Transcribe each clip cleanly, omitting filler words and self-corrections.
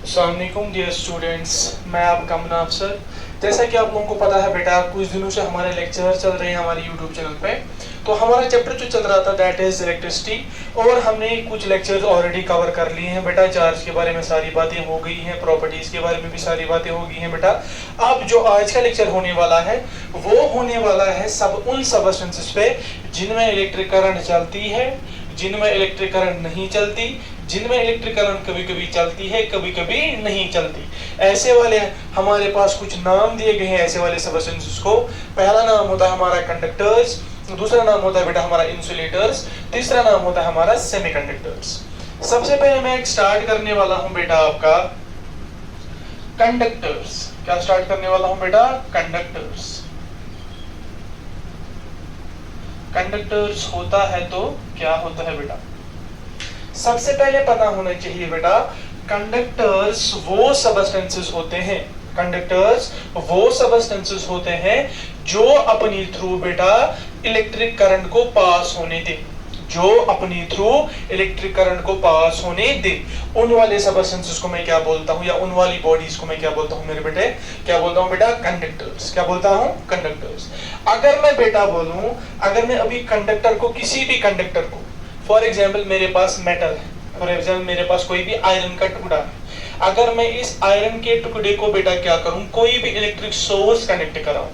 अस्सलाम वालेकुम dear students, मैं आपका मुनाफ सर। जैसा कि आप लोगों को पता है बेटा, कुछ दिनों से हमारे लेक्चर चल रहे हैं हमारे यूट्यूब चैनल पे। तो हमारा चैप्टर जो चल रहा था दैट इज इलेक्ट्रिसिटी, और हमने कुछ लेक्चर्स ऑलरेडी कवर कर लिए हैं बेटा। चार्ज के बारे में सारी बातें हो गई हैं, प्रॉपर्टीज के बारे में भी सारी बातें हो गई हैं बेटा। अब जो आज का लेक्चर होने वाला है वो होने वाला है उन सबस्टेंसेस पे जिनमें इलेक्ट्रिक करंट चलती है, जिनमें इलेक्ट्रिक करंट नहीं चलती, जिनमें इलेक्ट्रिक करंट कभी कभी चलती है, कभी कभी नहीं चलती। ऐसे वाले हमारे पास कुछ नाम दिए गए हैं ऐसे वाले सबस्टेंसेस को। पहला नाम होता है हमारा कंडक्टर्स, दूसरा नाम होता है बेटा हमारा इंसुलेटर्स, तीसरा नाम होता है हमारा सेमीकंडक्टर्स। सबसे पहले मैं एक स्टार्ट करने वाला हूं बेटा आपका कंडक्टर्स। क्या स्टार्ट करने वाला हूं बेटा? कंडक्टर्स। कंडक्टर्स होता है तो क्या होता है बेटा? सबसे पहले पता होना चाहिए बेटा, कंडक्टर्स वो सबस्टेंसेस होते हैं, कंडक्टर्स वो सबस्टेंसेस होते हैं जो अपनी थ्रू बेटा इलेक्ट्रिक करंट को पास होने दे, जो अपनी थ्रू इलेक्ट्रिक करंट को पास होने दे। उन वाले सबस्टेंसेस को मैं क्या बोलता हूं, या उन वाली बॉडीज को मैं क्या बोलता हूं मेरे बेटे? क्या बोलता हूं बेटा? कंडक्टर्स। क्या बोलता हूं? कंडक्टर्स। अगर मैं बेटा बोलूं, अगर मैं अभी कंडक्टर को, किसी भी कंडक्टर को, फॉर एग्जाम्पल मेरे पास मेटल है, फॉर एग्जाम्पल मेरे पास कोई भी आयरन का टुकड़ा है, अगर मैं इस आयरन के टुकड़े को बेटा क्या करूं, कोई भी इलेक्ट्रिक सोर्स कनेक्ट कराऊं,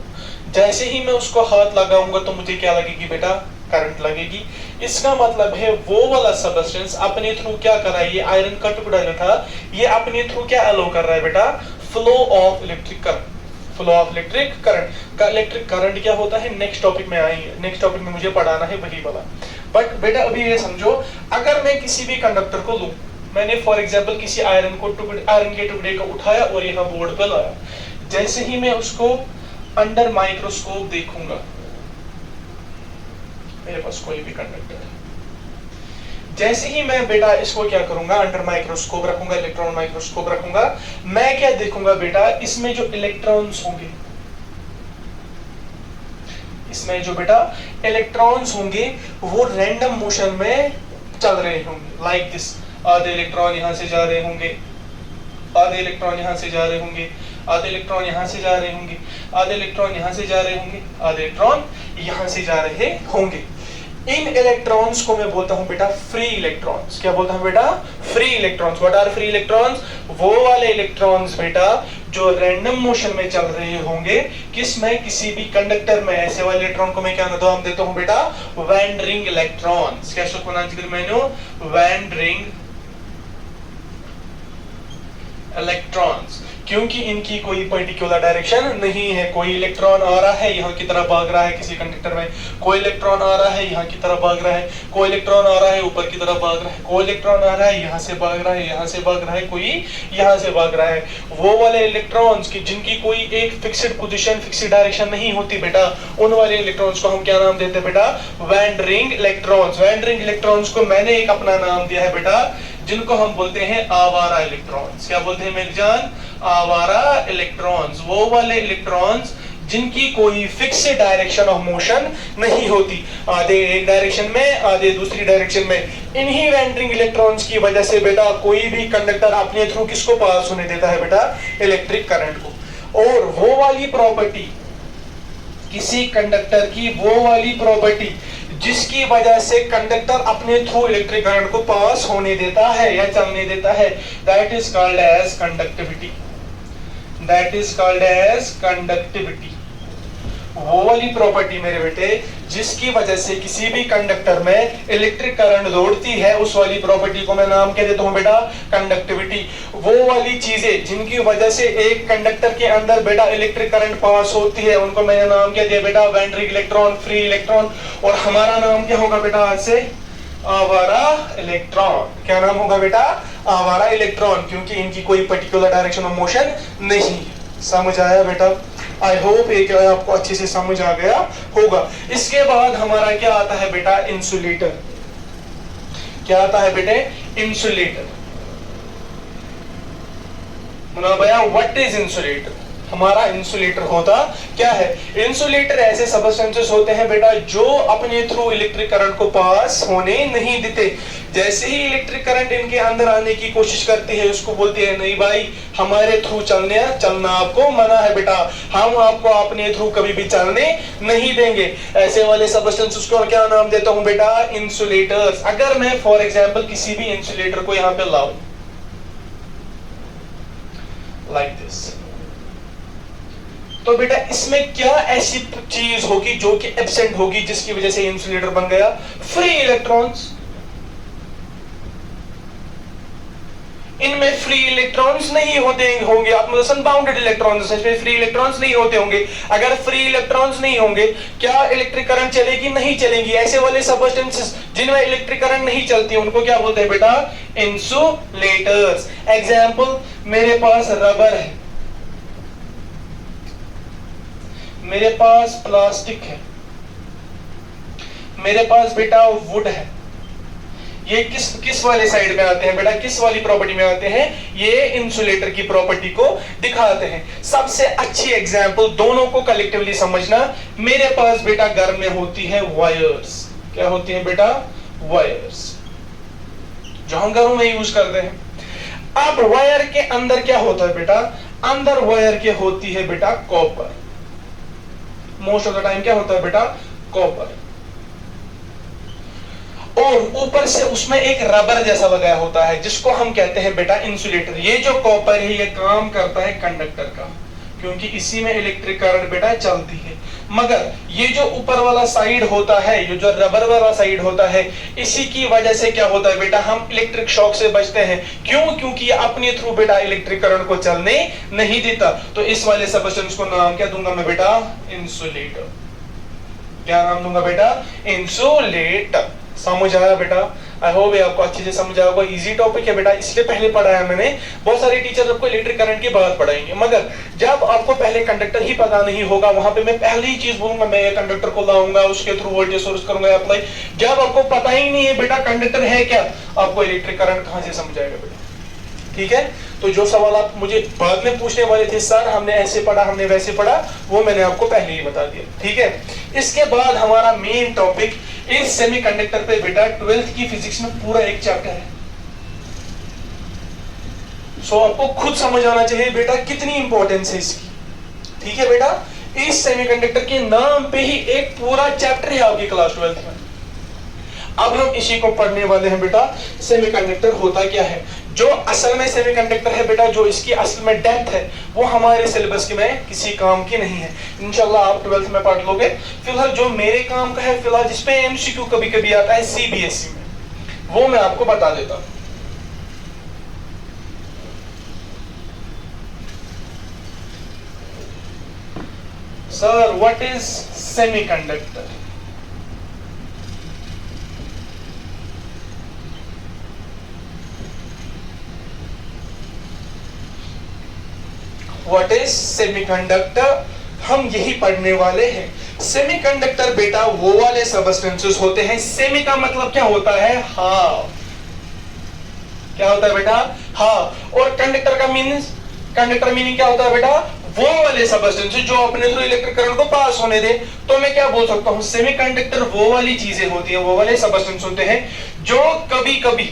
जैसे ही मैं उसको हाथ लगाऊंगा तो मुझे क्या लगेगी बेटा? करंट लगेगी। इसका मतलब है वो वाला सबस्टेंस अपने थ्रू क्या कर रहा है, ये आयरन का टुकड़ा जो था ये अपने थ्रू क्या अलो कर रहा है बेटा? Flow of electric current. Flow of electric current का, इलेक्ट्रिक करंट क्या होता है नेक्स्ट टॉपिक में आएंगे, नेक्स्ट टॉपिक में मुझे पढ़ाना है वही वाला। बट बेटा अभी ये समझो, अगर मैं किसी भी कंडक्टर को लूं, मैंने फॉर एग्जांपल किसी आयरन के टुकड़े को उठाया और यहाँ बोर्ड पर लाया, जैसे ही मैं उसको अंडर माइक्रोस्कोप देखूंगा, मेरे पास कोई भी कंडक्टर है, जैसे ही मैं बेटा इसको क्या करूंगा, अंडर माइक्रोस्कोप रखूंगा, इलेक्ट्रॉन माइक्रोस्कोप रखूंगा, मैं क्या देखूंगा बेटा? इसमें जो इलेक्ट्रॉन्स होंगे, इसमें जो बेटा इलेक्ट्रॉन्स होंगे वो रैंडम मोशन में चल रहे होंगे, लाइक दिस। आधे इलेक्ट्रॉन यहां से जा रहे होंगे, आधे इलेक्ट्रॉन यहां से जा रहे होंगे, आधे इलेक्ट्रॉन यहां से जा रहे होंगे, आधे इलेक्ट्रॉन यहां से जा रहे होंगे, आधे इलेक्ट्रॉन यहां से जा रहे होंगे। इन इलेक्ट्रॉन्स को मैं बोलता हूं बेटा फ्री इलेक्ट्रॉन्स। क्या बोलता हूं बेटा? Free electrons. What are free electrons? वो वाले इलेक्ट्रॉन्स बेटा जो रैंडम मोशन में चल रहे होंगे, किसमें? किसी भी कंडक्टर में। ऐसे वाले इलेक्ट्रॉन को मैं क्या नाम देता हूं बेटा? Wandering electrons. कैसे होना चाहिए मैंने? Wandering electrons. क्योंकि इनकी कोई पर्टिकुलर डायरेक्शन नहीं है। कोई इलेक्ट्रॉन आ रहा है यहाँ की तरफ भाग रहा है किसी कंडक्टर में, कोई इलेक्ट्रॉन आ रहा है यहाँ की तरफ भाग रहा है, कोई इलेक्ट्रॉन आ रहा है ऊपर की तरफ भाग रहा है, कोई इलेक्ट्रॉन आ रहा है यहाँ से भाग रहा है, यहाँ से भाग रहा है, कोई यहाँ से भाग रहा है। वो वाले इलेक्ट्रॉन्स की जिनकी कोई एक फिक्स्ड पोजीशन, फिक्स्ड डायरेक्शन नहीं होती बेटा, उन वाले इलेक्ट्रॉन्स को हम क्या नाम देते हैं बेटा? Wandering electrons. वैंडरिंग इलेक्ट्रॉन्स को मैंने एक अपना नाम दिया है बेटा, जिनको हम बोलते हैं आवारा इलेक्ट्रॉन्स। क्या बोलते हैं मेरी जान? आवारा इलेक्ट्रॉन्स। वो वाले इलेक्ट्रॉन्स जिनकी कोई फिक्स डायरेक्शन ऑफ मोशन नहीं होती, आधे एक डायरेक्शन में, आधे दूसरी डायरेक्शन में। इन्हीं वैंडरिंग इलेक्ट्रॉन्स की वजह से बेटा कोई भी कंडक्टर अपने थ्रू किसको पास होने देता है बेटा? इलेक्ट्रिक करंट को। और वो वाली प्रॉपर्टी, किसी कंडक्टर की वो वाली प्रॉपर्टी जिसकी वजह से कंडक्टर अपने थ्रू इलेक्ट्रिक करंट को पास होने देता है या चलने देता है, that is called as conductivity. That is called as conductivity. वो वाली प्रॉपर्टी मेरे बेटे जिसकी वजह से किसी भी कंडक्टर में इलेक्ट्रिक करंट दौड़ती है, उस वाली प्रॉपर्टी को मैं नाम क्या देता हूं बेटा? कंडक्टिविटी। वो वाली चीजें जिनकी वजह से एक कंडक्टर के अंदर बेटा इलेक्ट्रिक करंट पास होती है, उनको मैंने नाम क्या दिया बेटा? Wandering electron, free electron. और हमारा नाम क्या होगा बेटा आज से? आवारा इलेक्ट्रॉन। क्या नाम होगा बेटा? आवारा इलेक्ट्रॉन, क्योंकि इनकी कोई पर्टिकुलर डायरेक्शन ऑफ मोशन नहीं है। समझ आया बेटा? आई होप एक आपको अच्छे से समझ आ गया होगा। इसके बाद हमारा क्या आता है बेटा? इंसुलेटर। क्या आता है बेटे? इंसुलेटर। मुना भैया व्हाट इज इंसुलेटर? हमारा इंसुलेटर होता क्या है? इंसुलेटर ऐसे सबस्टेंसेस होते हैं बेटा जो अपने थ्रू इलेक्ट्रिक करंट को पास होने नहीं देते। जैसे ही इलेक्ट्रिक करंट इनके अंदर आने की कोशिश करती है, उसको बोलती है नहीं भाई हमारे थ्रू चलना आपको मना है बेटा, हम आपको अपने थ्रू कभी भी चलने नहीं देंगे। ऐसे वाले सबस्टेंसेस को क्या नाम देता हूं बेटा? इंसुलेटर्स। अगर मैं फॉर एग्जांपल किसी भी इंसुलेटर को यहां पे लाऊं लाइक दिस, तो बेटा इसमें क्या ऐसी चीज होगी जो कि एब्सेंट होगी जिसकी वजह से इंसुलेटर बन गया? Free electrons. इनमें फ्री इलेक्ट्रॉन्स नहीं होंगे, आप मतलब अनबाउंडेड इलेक्ट्रॉन्स, इसमें फ्री इलेक्ट्रॉन्स नहीं होते होंगे। अगर फ्री इलेक्ट्रॉन्स नहीं होंगे क्या इलेक्ट्रिक करंट चलेगी? नहीं चलेगी। ऐसे वाले सबस्टेंसेस जिनमें इलेक्ट्रिक करंट नहीं चलती उनको क्या बोलते हैं बेटा? इंसुलेटर्स। एग्जांपल, मेरे पास रबर है, मेरे पास प्लास्टिक है, मेरे पास बेटा वुड है। ये किस वाले साइड में आते हैं बेटा? किस वाली प्रॉपर्टी में आते हैं? ये इंसुलेटर की प्रॉपर्टी को दिखाते हैं। सबसे अच्छी एग्जांपल दोनों को कलेक्टिवली समझना, मेरे पास बेटा घर में होती है वायर्स। क्या होती है बेटा? वायर्स, जो हम घरों में यूज करते हैं। अब वायर के अंदर क्या होता है बेटा? अंदर वायर के होती है बेटा copper. Most of the time क्या होता है बेटा? कॉपर। और ऊपर से उसमें एक रबर जैसा लगाया होता है जिसको हम कहते हैं बेटा इंसुलेटर। ये जो कॉपर है ये काम करता है कंडक्टर का, क्योंकि इसी में इलेक्ट्रिक करंट बेटा चलती है। मगर ये जो ऊपर वाला साइड होता है, ये जो रबर वाला साइड होता है, इसी की वजह से क्या होता है बेटा? हम इलेक्ट्रिक शॉक से बचते हैं। क्यों? क्योंकि ये अपने थ्रू बेटा इलेक्ट्रिक करंट को चलने नहीं देता। तो इस वाले सबस्टेंस को नाम क्या दूंगा मैं बेटा? इंसुलेटर। क्या नाम दूंगा बेटा? इंसुलेटर। समझ आया बेटा? आई होप ये आपको अच्छे से समझ आया होगा। इजी टॉपिक है बेटा, इसलिए पहले पढ़ाया मैंने। बहुत सारे टीचर आपको इलेक्ट्रिक करंट की बात पढ़ाएंगे, मगर जब आपको पहले कंडक्टर ही पता नहीं होगा, वहां पे मैं पहली ही चीज बोलूंगा, मैं ये कंडक्टर को लाऊंगा, उसके थ्रू वोल्टेज सोर्स करूंगा अप्लाई। जब आपको पता ही नहीं है बेटा कंडक्टर है क्या, आपको इलेक्ट्रिक करंट कहां से समझ आएगा बेटा? ठीक है, तो जो सवाल आप मुझे बाद में पूछने वाले थे, सर हमने ऐसे पढ़ा, हमने वैसे पढ़ा, वो मैंने आपको पहले ही बता दिया। ठीक है, इसके बाद हमारा मेन टॉपिक इस सेमीकंडक्टर पे बेटा 12th की फिजिक्स में पूरा एक चैप्टर है। सो आपको खुद समझ आना चाहिए बेटा कितनी इंपॉर्टेंस है इसकी। ठीक है बेटा, इस सेमीकंडक्टर के नाम पे ही एक पूरा चैप्टर है आपकी क्लास 12th में। अब हम इसी को पढ़ने वाले हैं बेटा, सेमीकंडक्टर होता क्या है। जो असल में सेमीकंडक्टर है बेटा, जो इसकी असल में डेप्थ है, वो हमारे सिलेबस के में किसी काम की नहीं है। इंशाल्लाह आप 12th में पढ़ लोगे। फिलहाल जो मेरे काम का है, फिलहाल जिसपे एमसीक्यू कभी कभी आता है सीबीएसई में, वो मैं आपको बता देता हूं। Sir what is semiconductor? What is semiconductor? हम यही पढ़ने वाले हैं। सेमीकंडक्टर बेटा वो वाले सबस्टेंसेस होते हैं। सेमी का मतलब क्या होता है? हाफ। क्या होता है बेटा? हाफ। और कंडक्टर का मीनिंग क्या होता है बेटा? वो वाले सबस्टेंसेस जो अपने थ्रू इलेक्ट्रिक करंट को पास होने दे। तो मैं क्या बोल सकता हूं? सेमीकंडक्टर वो वाली चीजें होती है, वो वाले सबस्टेंस होते हैं जो कभी कभी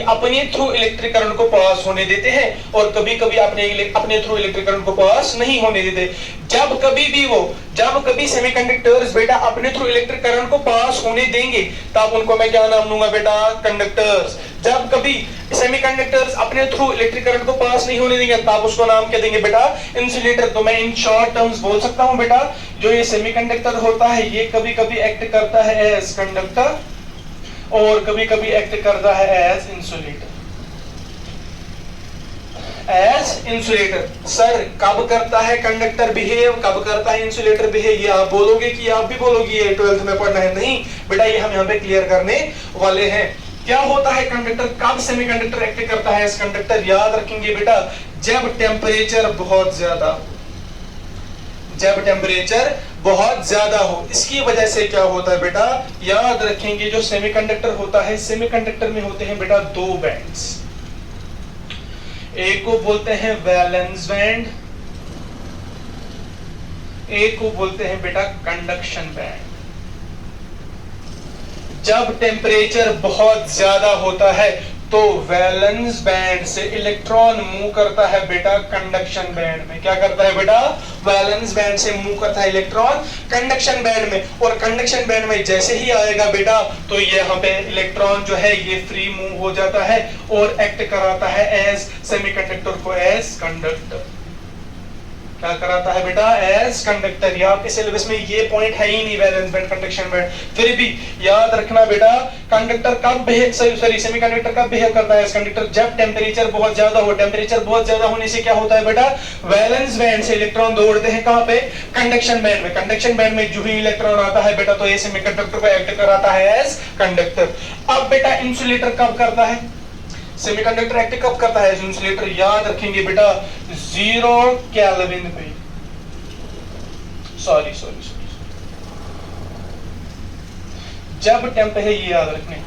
अपने थ्रू इलेक्ट्रिक करंट को पास होने देते हैं और कभी कभी अपने थ्रू इलेक्ट्रिक करंट को पास नहीं होने देते। जब कभी सेमीकंडक्टर्स बेटा अपने थ्रू इलेक्ट्रिक करंट को पास होने देंगे, तब उनको मैं क्या नाम दूंगा बेटा? कंडक्टर्स। जब कभी सेमीकंडक्टर्स अपने थ्रू इलेक्ट्रिक करंट को पास नहीं होने देंगे, तब उसको नाम क्या देंगे बेटा? इंसुलेटर। तो मैं इन शॉर्ट टर्म्स बोल सकता हूं बेटा, जो ये सेमीकंडक्टर होता है ये कभी कभी एक्ट करता है एज कंडक्टर और कभी कभी एक्ट करता है एज इंसुलेटर। सर कब करता है कंडक्टर बिहेव, कब करता है इंसुलेटर बिहेव, ये आप बोलोगे कि आप भी बोलोगे ये 12th में पढ़ना है? नहीं बेटा, ये हम यहाँ पे क्लियर करने वाले हैं। क्या होता है कंडक्टर, कब सेमीकंडक्टर एक्ट करता है एज कंडक्टर? याद रखेंगे बेटा, जब टेम्परेचर बहुत ज्यादा हो। इसकी वजह से क्या होता है बेटा? याद रखेंगे, जो सेमीकंडक्टर होता है, सेमीकंडक्टर में होते हैं बेटा दो बैंड्स। एक को बोलते हैं वैलेंस बैंड, एक को बोलते हैं बेटा कंडक्शन बैंड। जब टेम्परेचर बहुत ज्यादा होता है तो वैलेंस बैंड से इलेक्ट्रॉन मूव करता है बेटा कंडक्शन बैंड में। क्या करता है बेटा? वैलेंस बैंड से मूव करता है इलेक्ट्रॉन कंडक्शन बैंड में, और कंडक्शन बैंड में जैसे ही आएगा बेटा तो ये यहाँ पे इलेक्ट्रॉन जो है ये फ्री मूव हो जाता है और एक्ट कराता है एज सेमीकंडक्टर को, एज कंडक्टर। क्या कराता है बेटा? As conductor. या आपके सिलेबस में ये पॉइंट है ही नहीं, वैलेंस बैंड कंडक्शन बैंड, फिर भी याद रखना बेटा कंडक्टर कब बिहेव सॉरी सेमीकंडक्टर कब बिहेव करता है एज कंडक्टर? जब टेम्परेचर बहुत ज्यादा हो। टेम्परेचर बहुत ज्यादा होने से क्या होता है बेटा? वैलेंस बैंड से इलेक्ट्रॉन दौड़ते हैं कहां पे? कंडक्शन बैंड में। कंडक्शन बैंड में जो ही इलेक्ट्रॉन आता है बेटा तो ये सेमीकंडक्टर को एक्ट कराता है एज कंडक्टर। अब बेटा इंसुलेटर कब करता है? सेमीकंडक्टर एक्ट कब करता है? इंसुलेटर याद रखेंगे बेटा 0 केल्विन पे। सॉरी जब टेम्परेचर, ये याद रखने,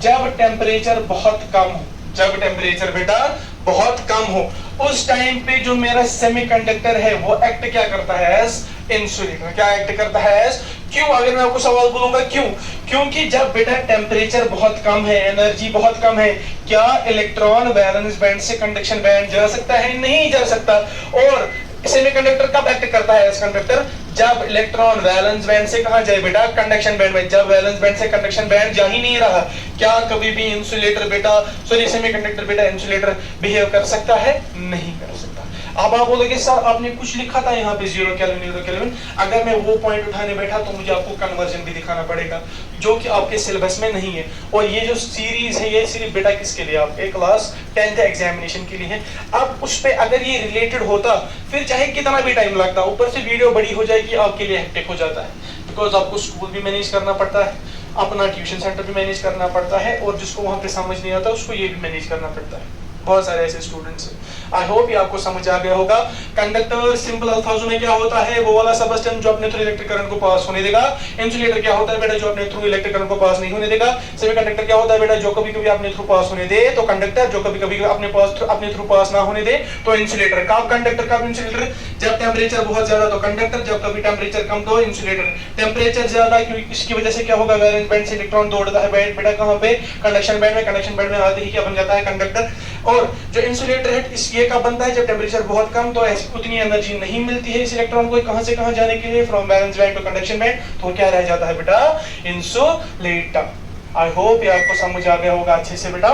जब टेम्परेचर बहुत कम हो, जब टेम्परेचर बेटा बहुत कम हो, उस टाइम पे जो मेरा सेमीकंडक्टर है वो एक्ट क्या करता है? As insulator. क्या एक्ट करता है? एज। क्यों? अगर मैं आपको सवाल बोलूंगा क्यों? क्योंकि जब बेटा टेम्परेचर बहुत कम है, एनर्जी बहुत कम है, क्या इलेक्ट्रॉन वैलेंस बैंड से कंडक्शन बैंड जा सकता है? नहीं जा सकता। और सेमीकंडक्टर कब एक्ट करता है एज कंडक्टर? जब इलेक्ट्रॉन वैलेंस बैंड से कहां जाए बेटा? कंडक्शन बैंड में। जब वैलेंस बैंड से कंडक्शन बैंड जा ही नहीं रहा, क्या कभी भी इंसुलेटर बेटा सॉरी सेमीकंडक्टर बेटा इंसुलेटर बिहेव कर सकता है? नहीं कर सकता। अब आप बोलोगे सर आपने कुछ लिखा था यहाँ पे 0 केल्विन, अगर मैं वो पॉइंट उठाने बैठा तो मुझे आपको कन्वर्जन भी दिखाना पड़ेगा जो कि आपके सिलेबस में नहीं है। और ये जो सीरीज है ये सिर्फ बेटा किसके लिए? आपके क्लास 10th एग्जामिनेशन के लिए है। अब उस पे अगर ये रिलेटेड होता फिर चाहे कितना भी टाइम लगता, ऊपर से वीडियो बड़ी हो जाएगी, आपके लिए हेक्टिक हो जाता है, बिकॉज आपको स्कूल भी मैनेज करना पड़ता है, अपना ट्यूशन सेंटर भी मैनेज करना पड़ता है, और जिसको वहां पे समझ नहीं आता उसको ये भी मैनेज करना पड़ता है। बहुत सारे ऐसे स्टूडेंट्स हैं। आई होप ये आपको समझ आ गया होगा। कंडक्टर सिंपल अल्फाजों में क्या होता है? वो वाला सबस्टेंस जो अपने थ्रू इलेक्ट्रिक करंट को पास होने देगा। इंसुलेटर क्या होता है बेटा? जो अपने थ्रू इलेक्ट्रिक करंट को पास नहीं होने देगा। सेमीकंडक्टर क्या होता है बेटा? जो कभी कभी अपने थ्रू पास होने दे तो कंडक्टर, जो कभी कभी अपने थ्रू पास ना होने दे तो इंसुलेटर। कब कंडक्टर कब इंसुलेटर? जब टेम्परेचर बहुत ज्यादा तो कंडक्टर, जब कभी टेम्परेचर कम तो इंसुलेटर। टेम्परेचर ज्यादा क्योंकि इसकी वजह से क्या होगा? वैलेंस बैंड से इलेक्ट्रॉन दौड़ता है बेटा कहां पे? कंडक्शन बैंड में। कंडक्शन बैंड में आते ही क्या बन जाता है? कंडक्टर। और जो इंसुलेटर है इस ये कब बनता है? जब टेम्परेचर बहुत कम तो ऐसी उतनी एनर्जी नहीं मिलती है इस इलेक्ट्रॉन को कहां से कहां जाने के लिए, from valence band to conduction band, तो क्या रह जाता है बेटा? इंसुलेटर। आई होप ये आपको समझ आ गया होगा अच्छे से बेटा।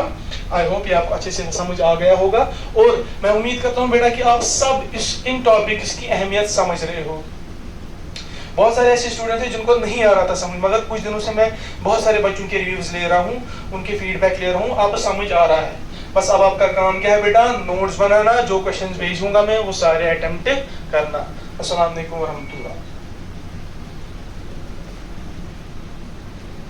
आई होप ये आपको अच्छे से समझ आ गया होगा, और मैं उम्मीद करता हूं बेटा कि आप सब इन टॉपिक्स की अहमियत समझ रहे हो। बहुत सारे ऐसे स्टूडेंट हैं जिनको नहीं आ रहा था समझ, मगर कुछ दिनों से मैं बहुत सारे बच्चों के रिव्यूज ले रहा हूँ, उनके फीडबैक ले रहा हूँ, अब समझ आ रहा है। बस अब आपका काम क्या है बेटा? नोट्स बनाना, जो क्वेश्चंस भेजूंगा मैं वो सारे अटेम्प्ट करना। अस्सलाम वालेकुम व रहमतुल्लाह।